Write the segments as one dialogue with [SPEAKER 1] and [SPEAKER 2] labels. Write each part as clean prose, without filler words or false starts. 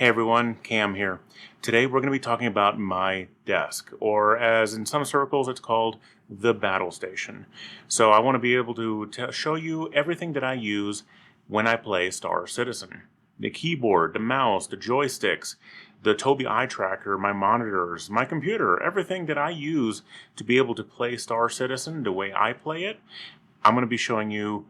[SPEAKER 1] Hey everyone, Cam here. Today we're going to be talking about my desk, or as in some circles it's called, the Battlestation. So I want to be able to show you everything that I use when I play Star Citizen. The keyboard, the mouse, the joysticks, the Tobii Eye Tracker, my monitors, my computer, everything that I use to be able to play Star Citizen the way I play it, I'm going to be showing you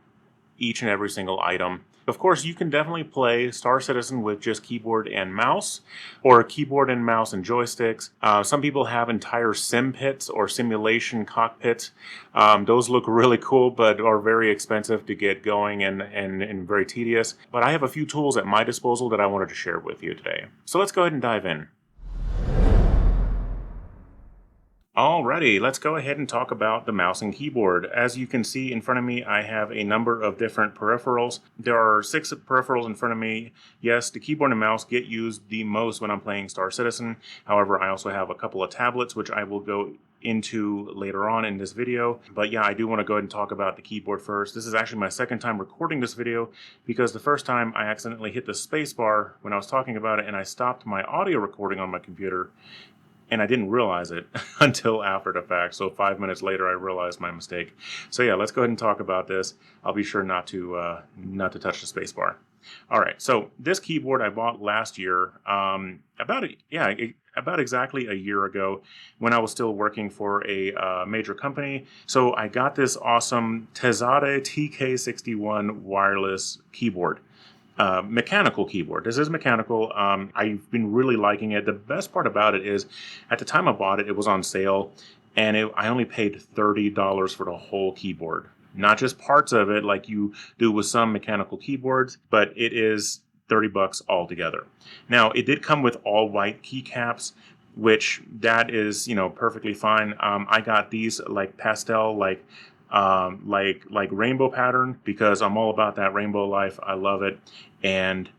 [SPEAKER 1] each and every single item. Of course, you can definitely play Star Citizen with just keyboard and mouse, or keyboard and mouse and joysticks. Some people have entire sim pits or simulation cockpits. Those look really cool, but are very expensive to get going and very tedious. But I have a few tools at my disposal that I wanted to share with you today. So let's go ahead and dive in. Alrighty, let's go ahead and talk about the mouse and keyboard. As you can see in front of me, I have a number of different peripherals. There are 6 peripherals in front of me. Yes, the keyboard and mouse get used the most when I'm playing Star Citizen. However, I also have a couple of tablets, which I will go into later on in this video. But yeah, I do want to go ahead and talk about the keyboard first. This is actually my second time recording this video because the first time I accidentally hit the space bar when I was talking about it and I stopped my audio recording on my computer. And I didn't realize it until after the fact. So 5 minutes later, I realized my mistake. So yeah, let's go ahead and talk about this. I'll be sure not to touch the space bar. All right. So this keyboard I bought last year, about exactly a year ago, when I was still working for a major company. So I got this awesome Tezade TK61 wireless keyboard. Mechanical keyboard. This is mechanical. I've been really liking it. The best part about it is, at the time I bought it, it was on sale, and I only paid $30 for the whole keyboard. Not just parts of it like you do with some mechanical keyboards, but it is $30 altogether. Now, it did come with all white keycaps, which that is, perfectly fine. I got these like pastel, like rainbow pattern, because I'm all about that rainbow life. I love it, and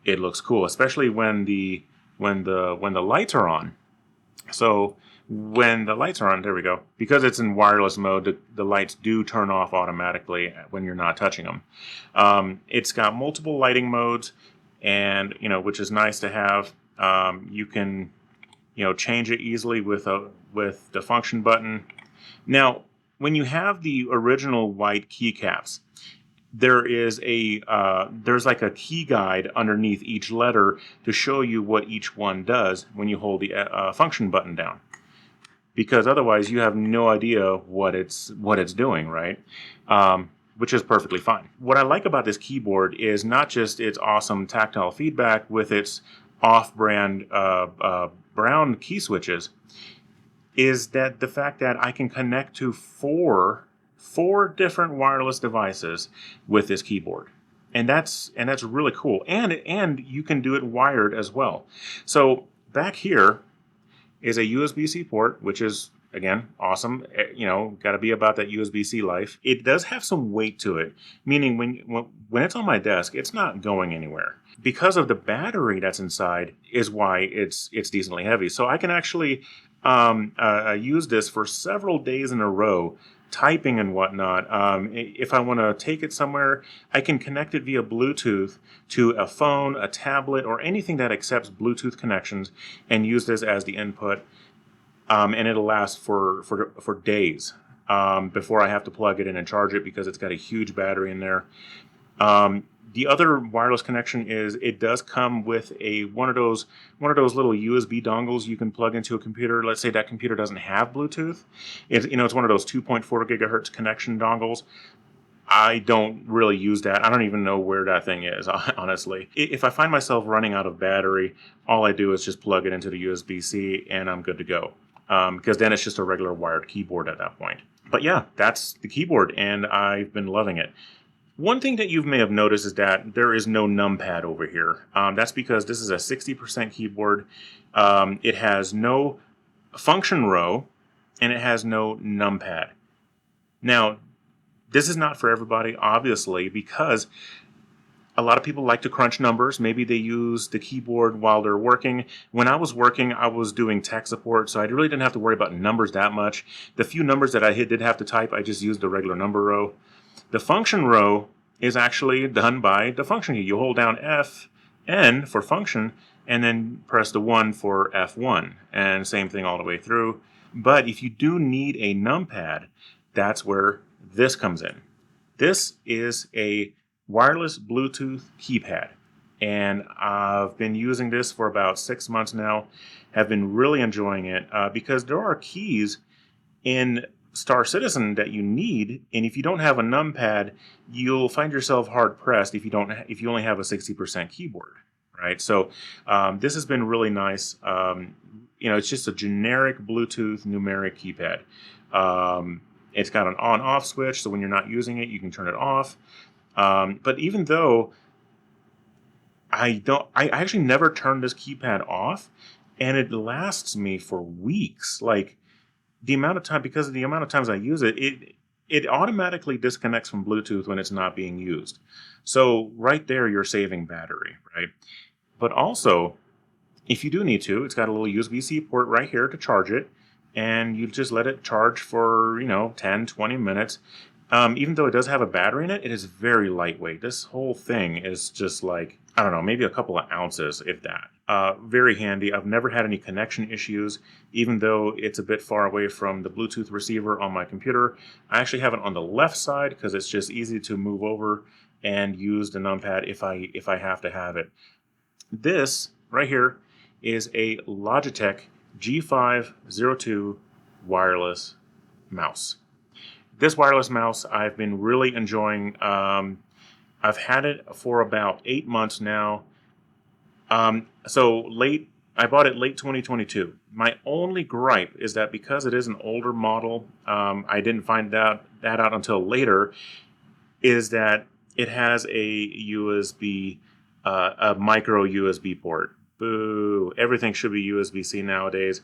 [SPEAKER 1] it looks cool, especially when the lights are on. So when the lights are on, there we go. Because it's in wireless mode, the lights do turn off automatically when you're not touching them. It's got multiple lighting modes, and which is nice to have. You can change it easily with the function button. Now, when you have the original white keycaps, there's like a key guide underneath each letter to show you what each one does when you hold the function button down. Because otherwise you have no idea what it's doing, right? Which is perfectly fine. What I like about this keyboard is not just its awesome tactile feedback with its off-brand brown key switches, is that the fact that I can connect to four different wireless devices with this keyboard. And that's really cool. And you can do it wired as well. So back here is a USB-C port, which is, again, awesome. Got to be about that USB-C life. It does have some weight to it, meaning when it's on my desk, it's not going anywhere. Because of the battery that's inside is why it's decently heavy. So I can actually use this for several days in a row, typing and whatnot. If I want to take it somewhere, I can connect it via Bluetooth to a phone, a tablet, or anything that accepts Bluetooth connections, and use this as the input. And it'll last for days before I have to plug it in and charge it, because it's got a huge battery in there. The other wireless connection is it does come with one of those little USB dongles you can plug into a computer. Let's say that computer doesn't have Bluetooth. It's one of those 2.4 gigahertz connection dongles. I don't really use that. I don't even know where that thing is, honestly. If I find myself running out of battery, all I do is just plug it into the USB-C and I'm good to go. Because then it's just a regular wired keyboard at that point. But yeah, that's the keyboard, and I've been loving it. One thing that you may have noticed is that there is no numpad over here. That's because this is a 60% keyboard. It has no function row, and it has no numpad. Now, this is not for everybody, obviously, because a lot of people like to crunch numbers. Maybe they use the keyboard while they're working. When I was working, I was doing tech support, so I really didn't have to worry about numbers that much. The few numbers that I did have to type, I just used the regular number row. The function row is actually done by the function key. You hold down F, N for function, and then press the 1 for F1, and same thing all the way through. But if you do need a numpad, that's where this comes in. This is a wireless Bluetooth keypad, and I've been using this for about 6 months now. Have been really enjoying it because there are keys in Star Citizen that you need, and if you don't have a numpad, you'll find yourself hard pressed if you only have a 60% keyboard, right? So this has been really nice. It's just a generic Bluetooth numeric keypad. It's got an on-off switch, so when you're not using it, you can turn it off. But even though I actually never turned this keypad off, and it lasts me for weeks. Like, the amount of time, because of the amount of times I use it, it automatically disconnects from Bluetooth when it's not being used. So right there, you're saving battery, right? But also, if you do need to, it's got a little USB-C port right here to charge it, and you just let it charge for 10, 20 minutes. Even though it does have a battery in it, it is very lightweight. This whole thing is just like, I don't know, maybe a couple of ounces, if that. Very handy. I've never had any connection issues, even though it's a bit far away from the Bluetooth receiver on my computer. I actually have it on the left side because it's just easy to move over and use the numpad if I have to have it. This right here is a Logitech G502 wireless mouse. This wireless mouse I've been really enjoying. I've had it for about 8 months now. I bought it late 2022. My only gripe is that because it is an older model, I didn't find that out until later, is that it has a micro USB port. Boo! Everything should be USB-C nowadays.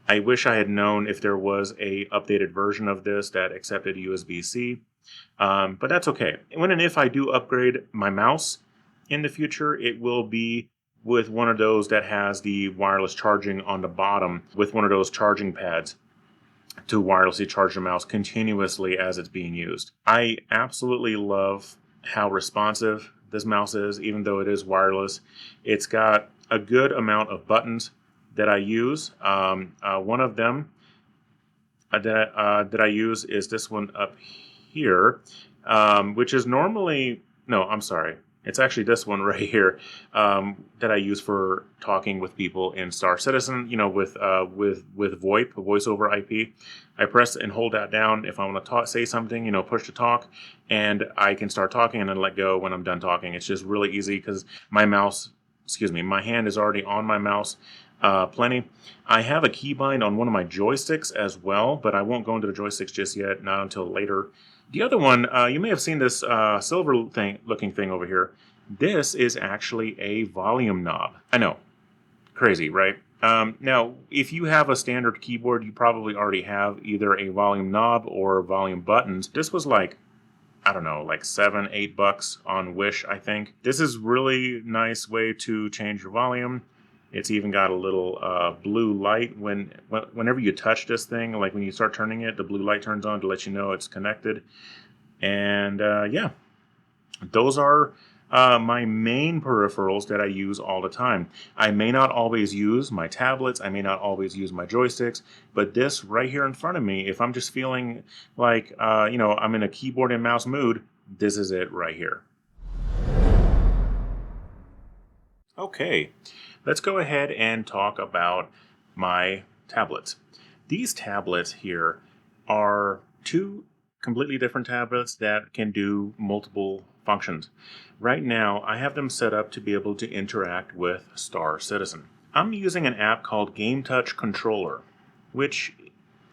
[SPEAKER 1] I wish I had known if there was a updated version of this that accepted USB-C, but that's okay. When and if I do upgrade my mouse in the future, it will be with one of those that has the wireless charging on the bottom, with one of those charging pads to wirelessly charge the mouse continuously as it's being used. I absolutely love how responsive this mouse is, even though it is wireless. It's got a good amount of buttons that I use. One of them that I use is this one up here, which is normally, no, I'm sorry. It's actually this one right here that I use for talking with people in Star Citizen, with VoIP, voice over IP. I press and hold that down if I want to say something, push to talk, and I can start talking and then let go when I'm done talking. It's just really easy because my hand is already on my mouse. Plenty. I have a keybind on one of my joysticks as well, but I won't go into the joysticks just yet, not until later. The other one, you may have seen this silver looking thing over here. This is actually a volume knob. I know, crazy, right? Now, if you have a standard keyboard, you probably already have either a volume knob or volume buttons. This was like, I don't know, like $7, $8 on Wish, I think. This is really nice way to change your volume. It's even got a little blue light whenever you touch this thing, like when you start turning it, the blue light turns on to let you know it's connected. And yeah, those are my main peripherals that I use all the time. I may not always use my tablets, I may not always use my joysticks, but this right here in front of me, if I'm just feeling like, I'm in a keyboard and mouse mood, this is it right here. Okay, let's go ahead and talk about my tablets. These tablets here are two completely different tablets that can do multiple functions. Right now, I have them set up to be able to interact with Star Citizen. I'm using an app called Game Touch Controller, which,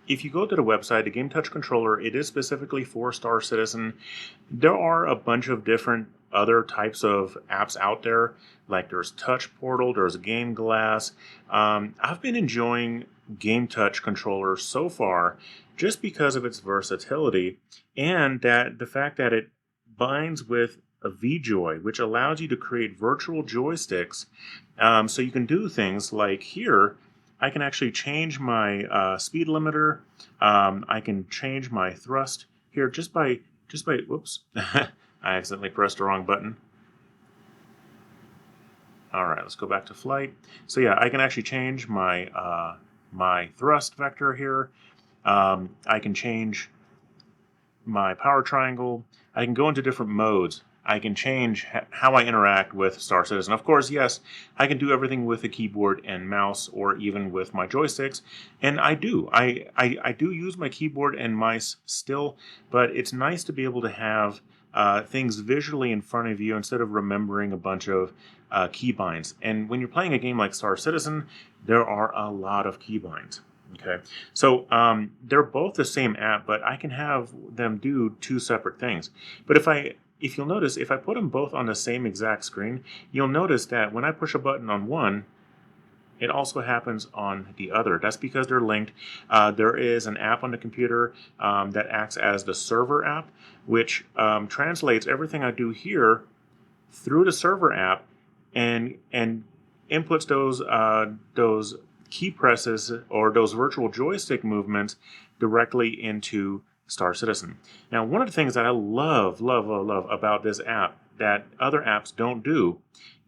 [SPEAKER 1] if you go to the website, the Game Touch Controller, it is specifically for Star Citizen. There are a bunch of different other types of apps out there, like there's Touch Portal, there's Game Glass. I've been enjoying Game Touch Controller so far just because of its versatility and that the fact that it binds with a VJoy, which allows you to create virtual joysticks. So you can do things like here, I can actually change my speed limiter. I can change my thrust here just by whoops. I accidentally pressed the wrong button. All right, let's go back to flight. So yeah, I can actually change my my thrust vector here. I can change my power triangle. I can go into different modes. I can change how I interact with Star Citizen. Of course, yes, I can do everything with a keyboard and mouse or even with my joysticks, and I do. I do use my keyboard and mice still, but it's nice to be able to have things visually in front of you instead of remembering a bunch of keybinds. And when you're playing a game like Star Citizen, there are a lot of keybinds. Okay, so they're both the same app, but I can have them do two separate things. But if you'll notice, if I put them both on the same exact screen, you'll notice that when I push a button on one, it also happens on the other. That's because they're linked. There is an app on the computer that acts as the server app, which translates everything I do here through the server app and inputs those key presses or those virtual joystick movements directly into Star Citizen. Now, one of the things that I love about this app that other apps don't do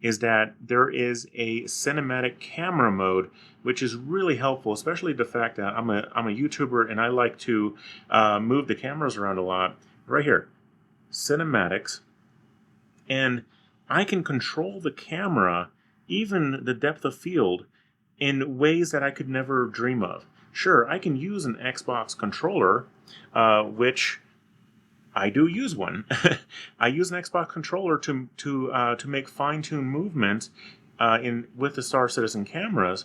[SPEAKER 1] is that there is a cinematic camera mode, which is really helpful, especially the fact that I'm a YouTuber and I like to move the cameras around a lot. Right here, cinematics, and I can control the camera, even the depth of field, in ways that I could never dream of. Sure, I can use an Xbox controller, which I do use one. I use an Xbox controller to make fine-tuned movements with the Star Citizen cameras,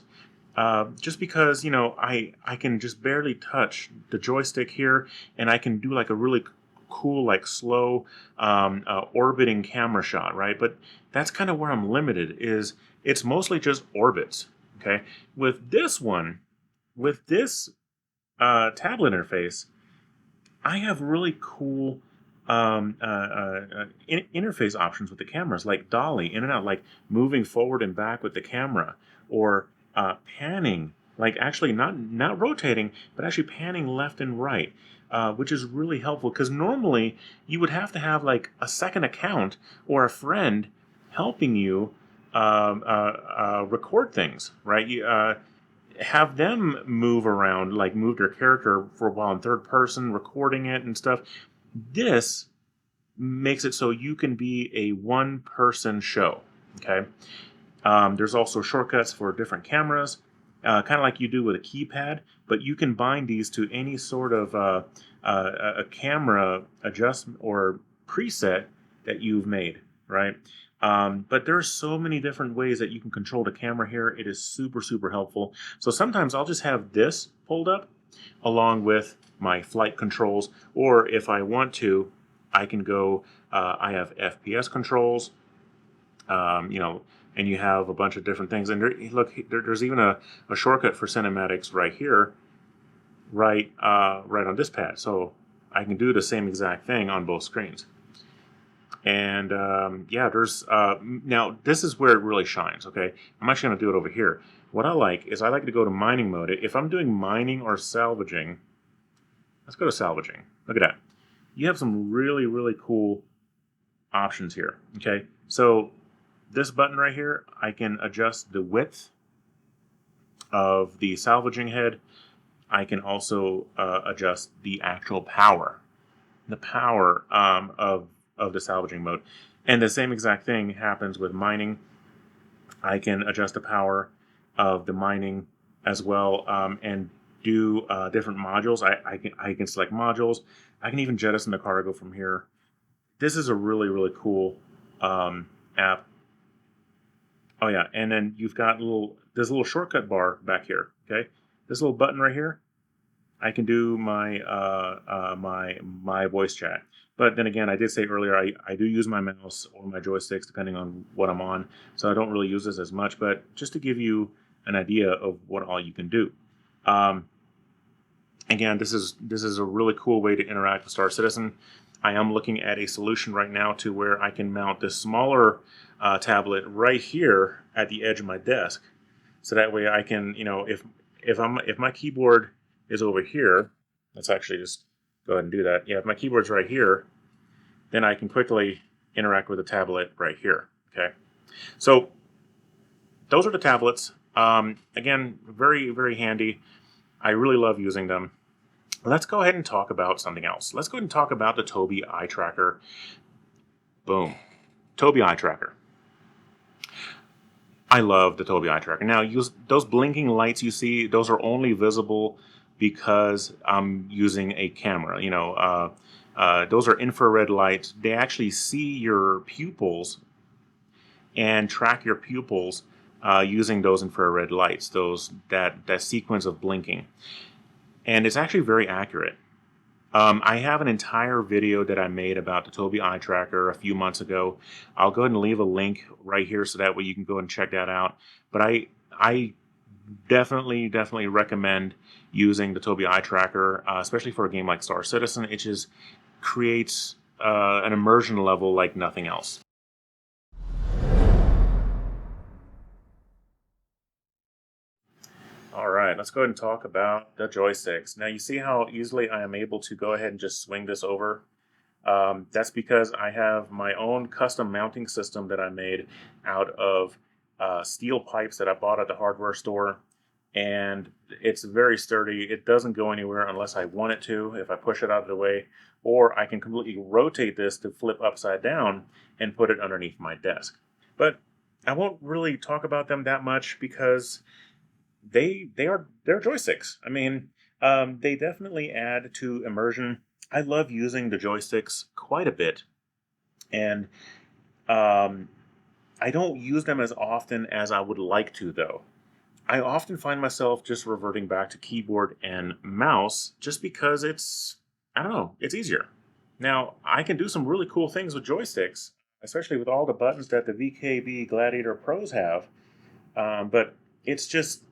[SPEAKER 1] just because I can just barely touch the joystick here, and I can do like a really cool, like slow orbiting camera shot, right? But that's kind of where I'm limited. It's mostly just orbits. Okay, with this tablet interface, I have really cool interface options with the cameras, like dolly in and out, like moving forward and back with the camera, or panning, like actually not rotating, but actually panning left and right, which is really helpful because normally you would have to have like a second account or a friend helping you record things, right? You have them move around, like move their character for a while in third person, recording it and stuff. This makes it so you can be a one-person show. Okay. There's also shortcuts for different cameras, kind of like you do with a keypad, but you can bind these to any sort of a camera adjustment or preset that you've made, right? But there's so many different ways that you can control the camera here. It is super, super helpful. So sometimes I'll just have this pulled up along with my flight controls, or if I want to, I can go, I have FPS controls, and you have a bunch of different things. And there's even a shortcut for cinematics right here, right on this pad. So I can do the same exact thing on both screens. And there's now this is where it really shines. Okay, I'm actually going to do it over here. What I like to go to mining mode. If I'm doing mining or salvaging, let's go to salvaging. Look at that. You have some really, really cool options here. Okay, so this button right here, I can adjust the width of the salvaging head. I can also adjust the actual power, of the salvaging mode. And the same exact thing happens with mining. I can adjust the power of the mining as well, and do different modules. I can select modules. I can even jettison the cargo from here. This is a really, really cool app. Oh yeah, and then you've got this little shortcut bar back here. Okay, this little button right here, I can do my my voice chat. But then again, I did say earlier I do use my mouse or my joysticks depending on what I'm on, so I don't really use this as much. But just to give you an idea of what all you can do. Again, this is a really cool way to interact with Star Citizen. I am looking at a solution right now to where I can mount this smaller tablet right here at the edge of my desk, so that way I can, if my keyboard is over here, let's actually just go ahead and do that. Yeah, if my keyboard's right here, then I can quickly interact with the tablet right here. Okay, so those are the tablets. Again, very, very handy. I really love using them. Let's go ahead and talk about something else. Let's go ahead and talk about the Tobii Eye Tracker. Boom. Tobii Eye Tracker. I love the Tobii Eye Tracker. Now, those blinking lights you see, those are only visible because I'm using a camera. Those are infrared lights. They actually see your pupils and track your pupils using those infrared lights, that sequence of blinking. And it's actually very accurate. I have an entire video that I made about the Tobii Eye Tracker a few months ago. I'll go ahead and leave a link right here so that way you can go and check that out. But I definitely recommend using the Tobii Eye Tracker, especially for a game like Star Citizen. It just creates an immersion level like nothing else. Alright, let's go ahead and talk about the joysticks. Now you see how easily I am able to go ahead and just swing this over? That's because I have my own custom mounting system that I made out of steel pipes that I bought at the hardware store. And it's very sturdy. It doesn't go anywhere unless I want it to, if I push it out of the way. Or I can completely rotate this to flip upside down and put it underneath my desk. But I won't really talk about them that much because they're joysticks. I mean, they definitely add to immersion. I love using the joysticks quite a bit, and I don't use them as often as I would like to, though. I often find myself just reverting back to keyboard and mouse just because it's easier. Now, I can do some really cool things with joysticks, especially with all the buttons that the VKB Gladiator Pros have, but it's just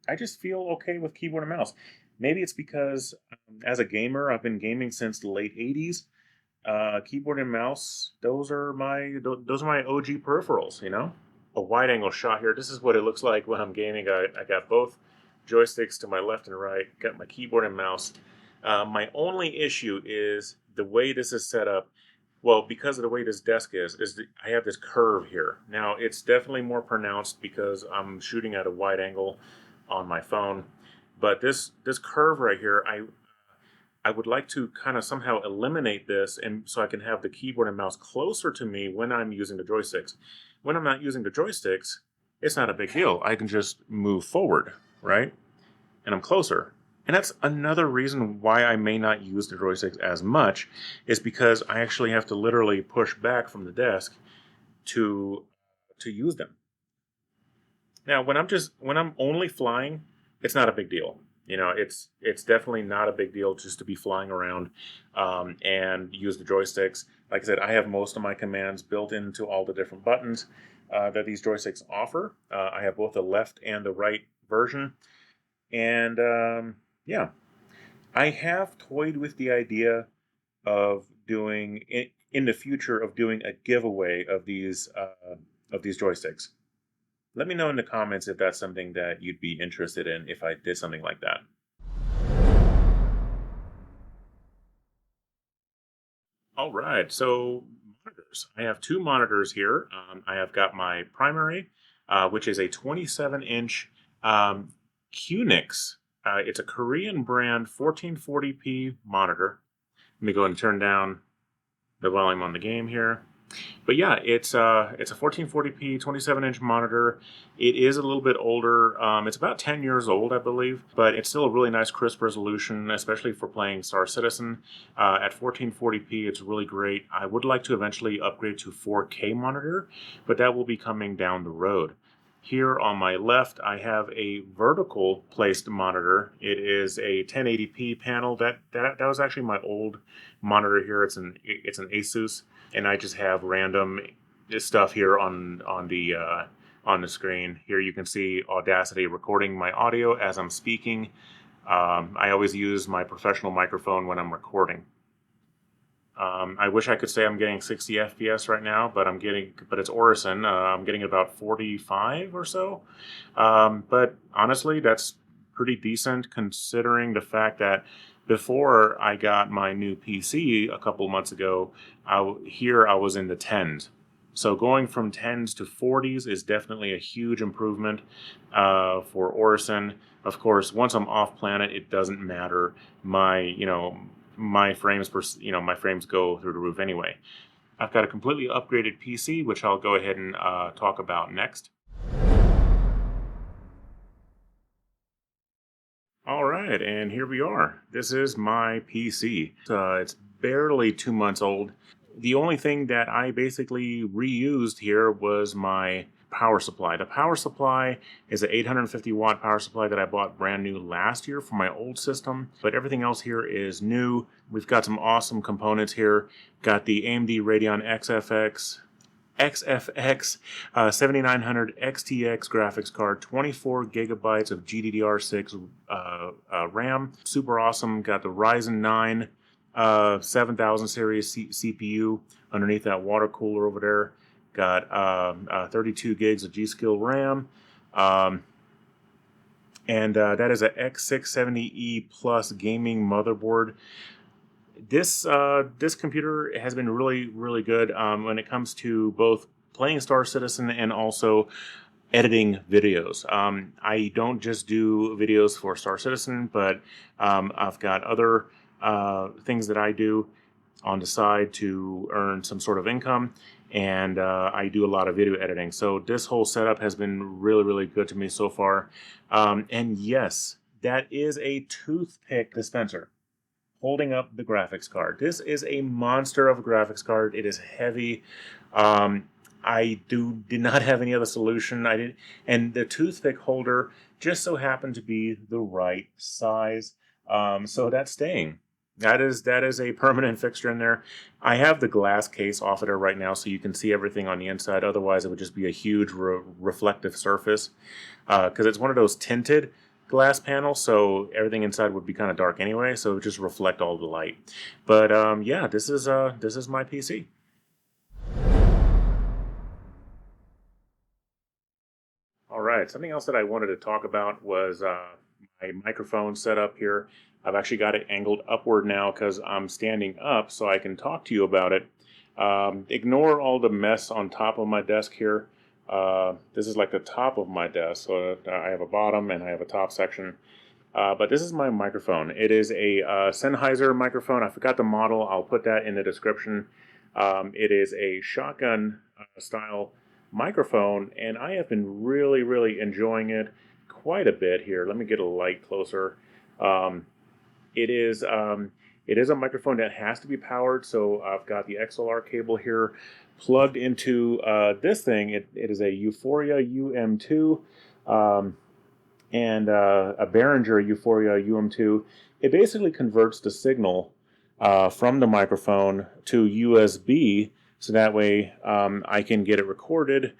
[SPEAKER 1] I just feel okay with keyboard and mouse. Maybe it's because as a gamer, I've been gaming since the late 80s. Keyboard and mouse, those are my OG peripherals, A wide angle shot here. This is what it looks like when I'm gaming. I got both joysticks to my left and right, got my keyboard and mouse. My only issue is the way this is set up. Well, because of the way this desk is I have this curve here. Now, it's definitely more pronounced because I'm shooting at a wide angle on my phone. But this curve right here, I would like to kind of somehow eliminate this, and so I can have the keyboard and mouse closer to me when I'm using the joysticks. When I'm not using the joysticks, it's not a big deal. I can just move forward, right? And I'm closer. And that's another reason why I may not use the joysticks as much, is because I actually have to literally push back from the desk to use them. Now, when I'm only flying, it's not a big deal. It's definitely not a big deal just to be flying around and use the joysticks. Like I said, I have most of my commands built into all the different buttons that these joysticks offer. I have both the left and the right version. And yeah, I have toyed with the idea of doing in the future of doing a giveaway of these joysticks. Let me know in the comments if that's something that you'd be interested in if I did something like that. All right, so monitors. I have two monitors here. I have got my primary, which is a 27-inch QNX. It's a Korean brand 1440p monitor. Let me go ahead and turn down the volume on the game here. But yeah, it's a 1440p 27-inch monitor. It is a little bit older. It's about 10 years old, I believe, but it's still a really nice crisp resolution, especially for playing Star Citizen. At 1440p, it's really great. I would like to eventually upgrade to 4K monitor, but that will be coming down the road. Here on my left, I have a vertical placed monitor. It is a 1080p panel. That was actually my old monitor here. It's an Asus, and I just have random stuff here on the screen. Here you can see Audacity recording my audio as I'm speaking. I always use my professional microphone when I'm recording. I wish I could say I'm getting 60 FPS right now, but it's Orison. I'm getting about 45 or so. But honestly, that's pretty decent considering the fact that before I got my new PC a couple months ago, I was in the 10s. So going from 10s to 40s is definitely a huge improvement for Orison. Of course, once I'm off planet, it doesn't matter. My frames my frames go through the roof anyway. I've got a completely upgraded PC, which I'll go ahead and talk about next. All right, and here we are. This is my PC. It's barely 2 months old. The only thing that I basically reused here was my power supply. The power supply is an 850 watt power supply that I bought brand new last year for my old system, but everything else here is new. We've got some awesome components here. Got the AMD Radeon XFX 7900 XTX graphics card, 24 gigabytes of GDDR6 RAM. Super awesome. Got the Ryzen 9 7000 series CPU underneath that water cooler over there. Got 32 gigs of G.Skill RAM. And that is a X670E Plus gaming motherboard. This computer has been really good when it comes to both playing Star Citizen and also editing videos. I don't just do videos for Star Citizen, but I've got other things that I do on the side to earn some sort of income, and I do a lot of video editing. So this whole setup has been really good to me so far. And yes, that is a toothpick dispenser holding up the graphics card. This is a monster of a graphics card. It is heavy. I did not have any other solution. And the toothpick holder just so happened to be the right size. So that's staying. That is a permanent fixture in there. I have the glass case off of there right now, so you can see everything on the inside. Otherwise, it would just be a huge reflective surface because it's one of those tinted glass panels, so everything inside would be kind of dark anyway, so it would just reflect all the light. But yeah, this is my PC. All right, something else that I wanted to talk about was my microphone setup here. I've actually got it angled upward now because I'm standing up, so I can talk to you about it. Ignore all the mess on top of my desk here. This is like the top of my desk, so I have a bottom and I have a top section. But this is my microphone. It is a Sennheiser microphone. I forgot the model. I'll put that in the description. It is a shotgun style microphone, and I have been really enjoying it quite a bit here. Let me get a light closer. It is a microphone that has to be powered, so I've got the XLR cable here plugged into this thing. It is a Euphoria UM2 and a Behringer Euphoria UM2. It basically converts the signal from the microphone to USB, so that way I can get it recorded,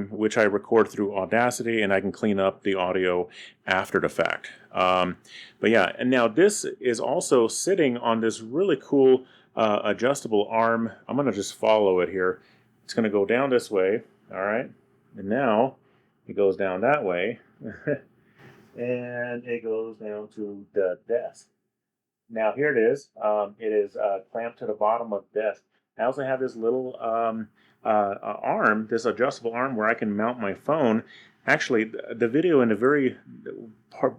[SPEAKER 1] which I record through Audacity, and I can clean up the audio after the fact. But yeah, and now this is also sitting on this really cool adjustable arm. I'm going to just follow it here. It's going to go down this way, all right? And now it goes down that way, and it goes down to the desk. Now here it is. It is clamped to the bottom of the desk. I also have this little arm, this adjustable arm where I can mount my phone. Actually, the video in the very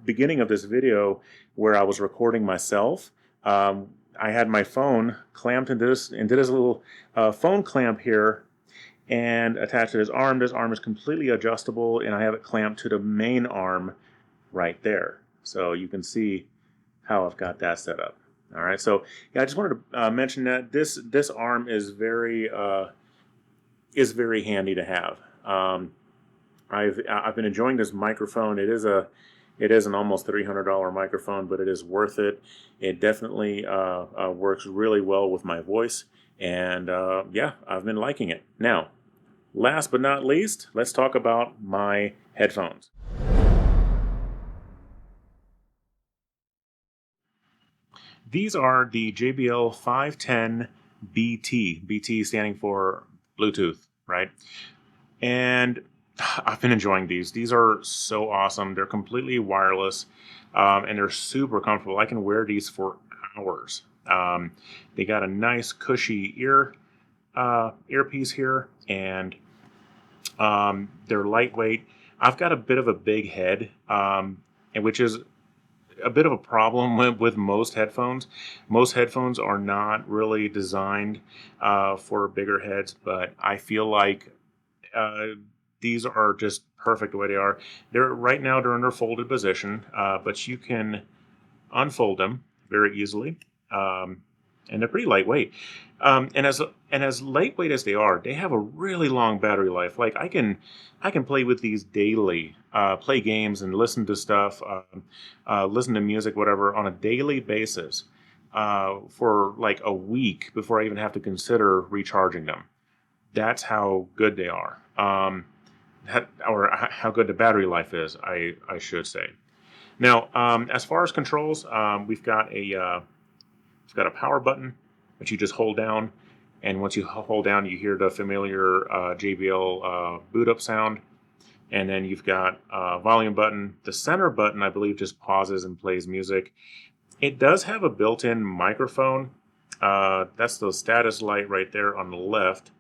[SPEAKER 1] beginning of this video where I was recording myself, I had my phone clamped into this little phone clamp here and attached to this arm. This arm is completely adjustable, and I have it clamped to the main arm right there. So you can see how I've got that set up. All right, so yeah, I just wanted to mention that this arm is very handy to have. I've been enjoying this microphone. It is an almost $300 microphone, but it is worth it. It definitely works really well with my voice, and yeah, I've been liking it. Now, last but not least, let's talk about my headphones. These are the JBL 510 BT. BT standing for Bluetooth, right? And I've been enjoying these. These are so awesome. They're completely wireless, and they're super comfortable. I can wear these for hours. They got a nice cushy ear earpiece here, and they're lightweight. I've got a bit of a big head, and which is a bit of a problem with most headphones. Most headphones are not really designed for bigger heads, but I feel like uh, these are just perfect the way they are. They're right now they're in their folded position, but you can unfold them very easily, um, and they're pretty lightweight. And as lightweight as they are, they have a really long battery life. Like I can play with these daily, play games and listen to stuff, listen to music, whatever, on a daily basis for like a week before I even have to consider recharging them. That's how good they are, or how good the battery life is, I should say. Now, as far as controls, we've got a power button that you just hold down, and once you hold down, you hear the familiar JBL boot up sound. And then you've got a volume button. The center button, I believe, just pauses and plays music. It does have a built-in microphone. That's the status light right there on the left.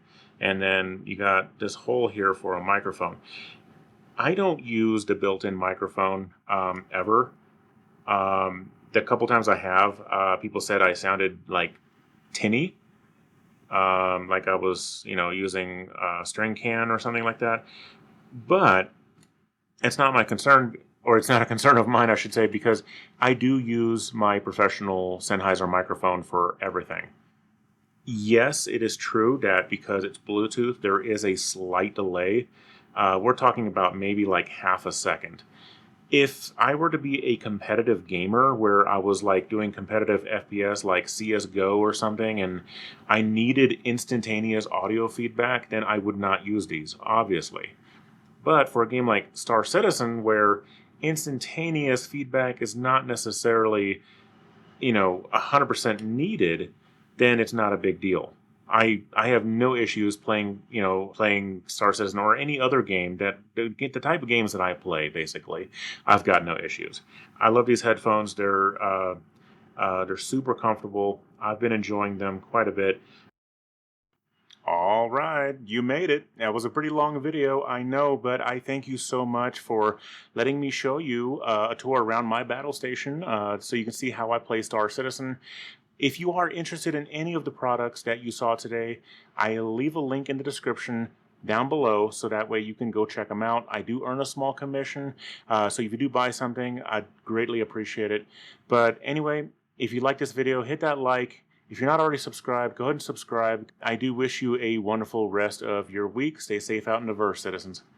[SPEAKER 1] And then you got this hole here for a microphone. I don't use the built-in microphone ever. The couple times I have, people said I sounded like tinny, like I was, using a string can or something like that. But it's not my concern, or it's not a concern of mine, I should say, because I do use my professional Sennheiser microphone for everything. Yes, it is true that because it's Bluetooth, there is a slight delay. We're talking about maybe like half a second. If I were to be a competitive gamer where I was like doing competitive FPS like CSGO or something, and I needed instantaneous audio feedback, then I would not use these, obviously. But for a game like Star Citizen, where instantaneous feedback is not necessarily, 100% needed, then it's not a big deal. I have no issues playing Star Citizen or any other game that the type of games that I play. Basically, I've got no issues. I love these headphones. They're super comfortable. I've been enjoying them quite a bit. All right, you made it. That was a pretty long video, I know, but I thank you so much for letting me show you a tour around my battle station so you can see how I play Star Citizen. If you are interested in any of the products that you saw today, I'll leave a link in the description down below so that way you can go check them out. I do earn a small commission, so if you do buy something, I'd greatly appreciate it. But anyway, if you like this video, hit that like. If you're not already subscribed, go ahead and subscribe. I do wish you a wonderful rest of your week. Stay safe out in the verse, citizens.